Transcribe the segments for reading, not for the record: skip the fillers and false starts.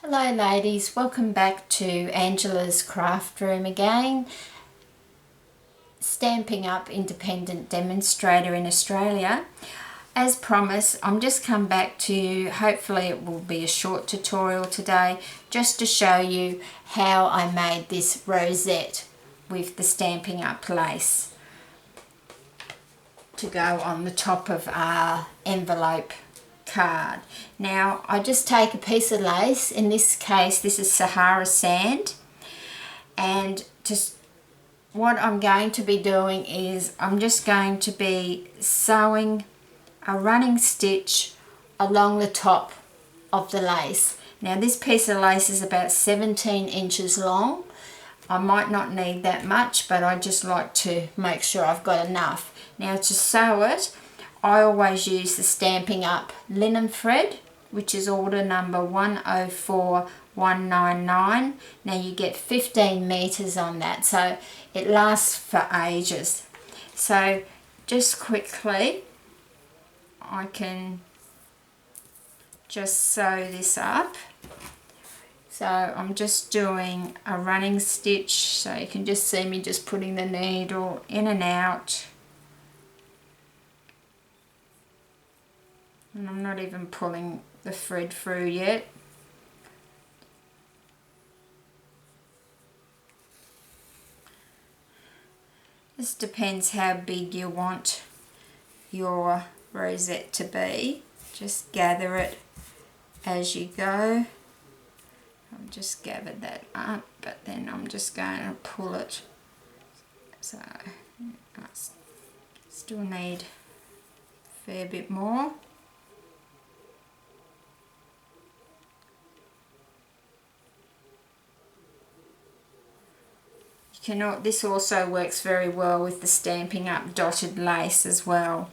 Hello ladies, welcome back to Angela's craft room again. Stamping Up independent demonstrator in Australia. As promised, I'm just come back to you. Hopefully it will be a short tutorial today just to show you how I made this rosette with the Stampin' Up lace to go on the top of our envelope card. Now I just take a piece of lace, in this case this is Sahara Sand, and just what I'm going to be doing is I'm just going to be sewing a running stitch along the top of the lace. Now this piece of lace is about 17 inches long. I might not need that much, but I just like to make sure I've got enough. Now to sew it, I always use the Stampin' Up linen thread, which is order number 104199. Now you get 15 meters on that, so it lasts for ages. So just quickly, I can just sew this up. So I'm just doing a running stitch, so you can just see me just putting the needle in and out. And I'm not even pulling the thread through yet. This depends how big you want your rosette to be. Just gather it as you go. I've just gathered that up, but then I'm just going to pull it. So I still need a fair bit more. This also works very well with the Stampin' Up dotted lace as well.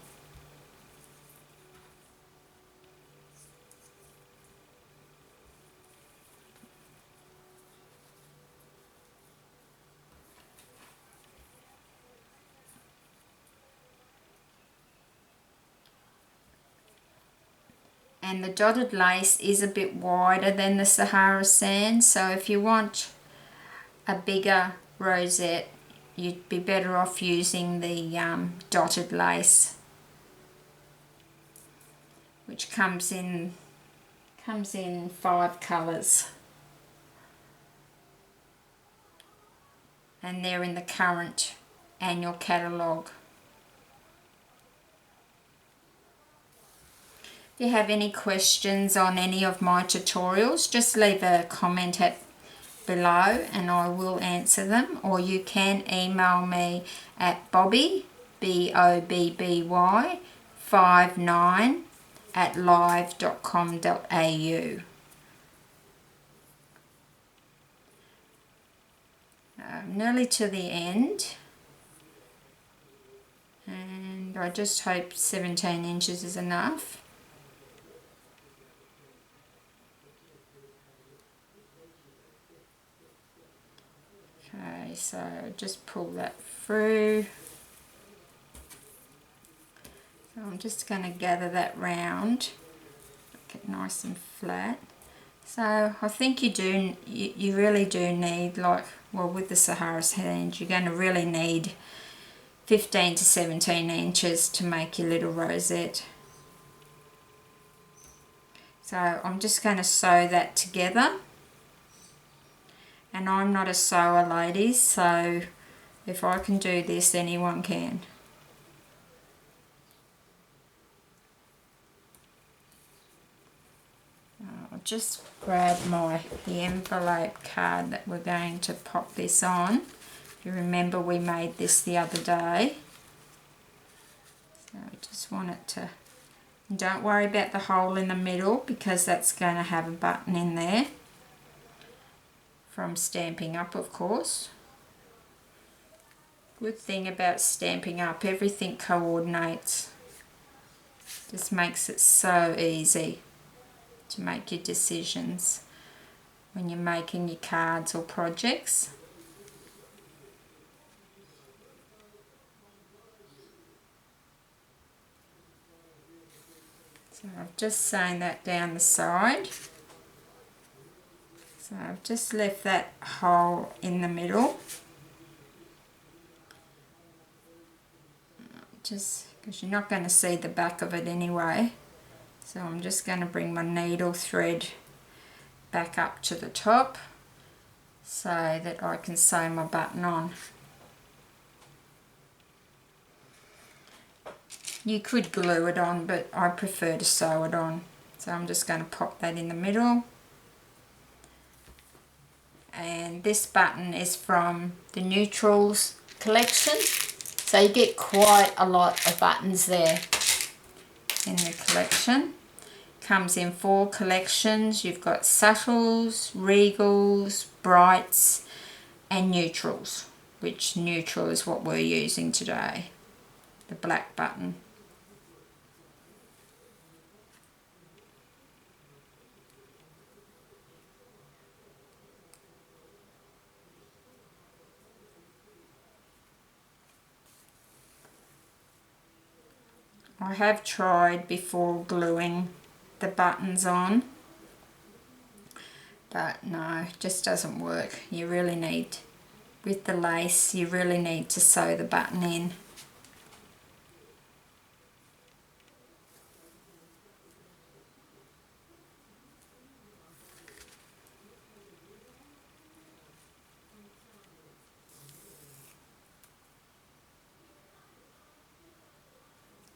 And the dotted lace is a bit wider than the Sahara Sand, so if you want a bigger rosette, you'd be better off using the dotted lace, which comes in 5 colours, and they're in the current annual catalogue. If you have any questions on any of my tutorials, just leave a comment below and I will answer them, or you can email me at Bobby, BOBBY 59 at live.com.au. Nearly to the end, and I just hope 17 inches is enough. Okay, so just pull that through. So I'm just going to gather that round, make it nice and flat. So I think you really do need, like, well, with the Sahara Sand, you're going to really need 15 to 17 inches to make your little rosette. So I'm just going to sew that together. And I'm not a sewer, ladies, so if I can do this, anyone can. I'll just grab the envelope card that we're going to pop this on. You remember we made this the other day. So I just want it to, don't worry about the hole in the middle because that's going to have a button in there. From Stampin' Up, of course. Good thing about Stampin' Up, everything coordinates. Just makes it so easy to make your decisions when you're making your cards or projects. So I've just sewn that down the side. So I've just left that hole in the middle, just because you're not going to see the back of it anyway. So I'm just going to bring my needle thread back up to the top so that I can sew my button on. You could glue it on, but I prefer to sew it on. So I'm just going to pop that in the middle. And this button is from the Neutrals collection. So you get quite a lot of buttons there in the collection. Comes in 4 collections. You've got subtles, regals, brights and neutrals, which neutral is what we're using today, the black button. I have tried before gluing the buttons on, but no, it just doesn't work. You really need, with the lace, you really need to sew the button in.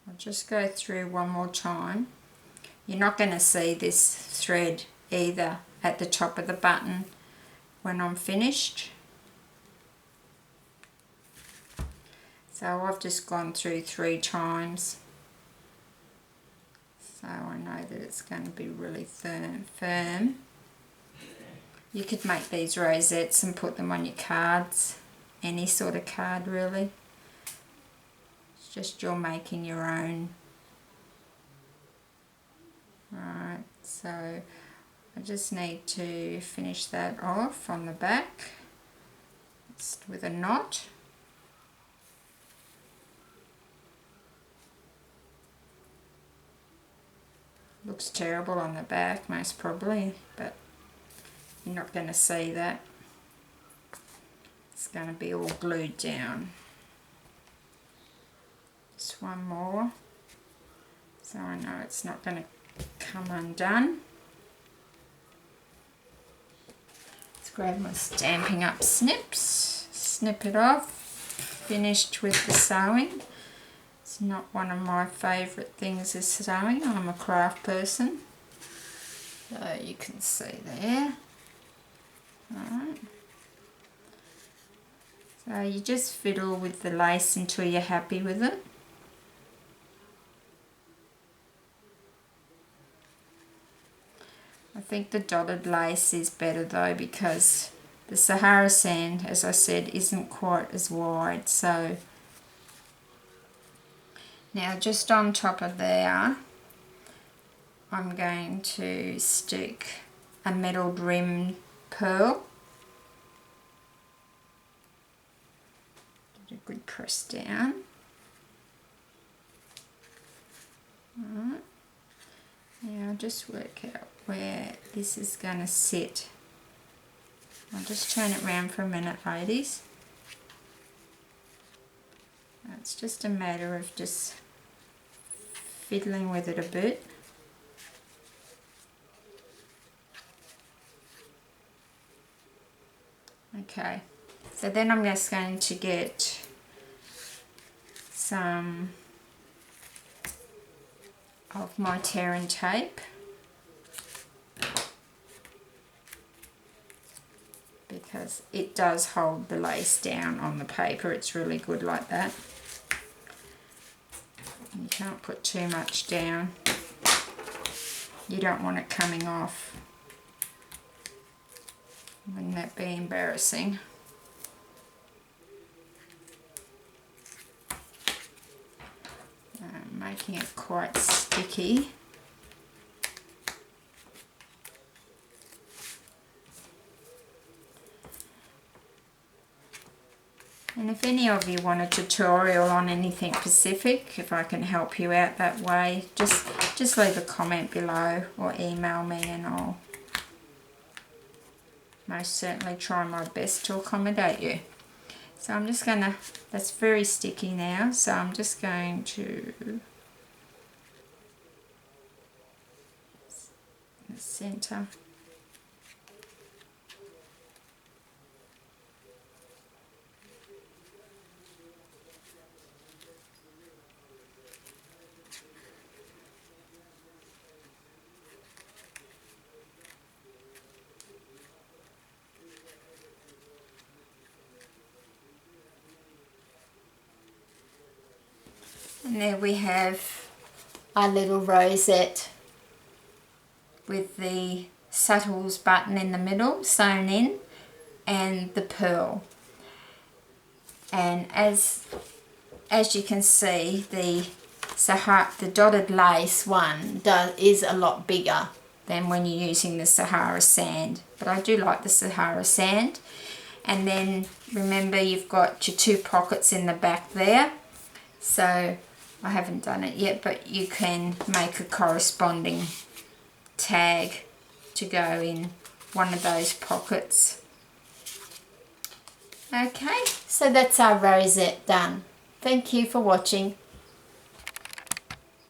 I'll just go through one more time. You're not going to see this thread either at the top of the button when I'm finished. So I've just gone through 3 times. So I know that it's going to be really firm. You could make these rosettes and put them on your cards. Any sort of card really. It's just you're making your own. Right, so I just need to finish that off on the back just with a knot. Looks terrible on the back most probably, but you're not going to see that. It's going to be all glued down. Just one more, so I know it's not going to come undone. Let's grab my Stampin' Up snips, snip it off. Finished with the sewing. It's not one of my favourite things is sewing. I'm a craft person, so you can see there. Alright. So you just fiddle with the lace until you're happy with it. I think the dotted lace is better though, because the Sahara Sand, as I said, isn't quite as wide. So now just on top of there, I'm going to stick a metalled rim pearl. Get a good press down. Alright. Now I'll just work out where this is going to sit. I'll just turn it round for a minute, ladies. It's just a matter of just fiddling with it a bit. Okay, so then I'm just going to get some of my tear and tape, because it does hold the lace down on the paper. It's really good like that. You can't put too much down. You don't want it coming off. Wouldn't that be embarrassing? Making it quite sticky. And if any of you want a tutorial on anything specific, if I can help you out that way, just leave a comment below or email me and I'll most certainly try my best to accommodate you. So I'm just going to, that's very sticky now, so I'm just going to the centre. And there we have our little rosette with the Subtles button in the middle sewn in and the pearl. And as you can see, the dotted lace one is a lot bigger than when you're using the Sahara Sand, but I do like the Sahara Sand. And then remember, you've got your 2 pockets in the back there, so I haven't done it yet, but you can make a corresponding tag to go in one of those pockets. Okay, so that's our rosette done. Thank you for watching.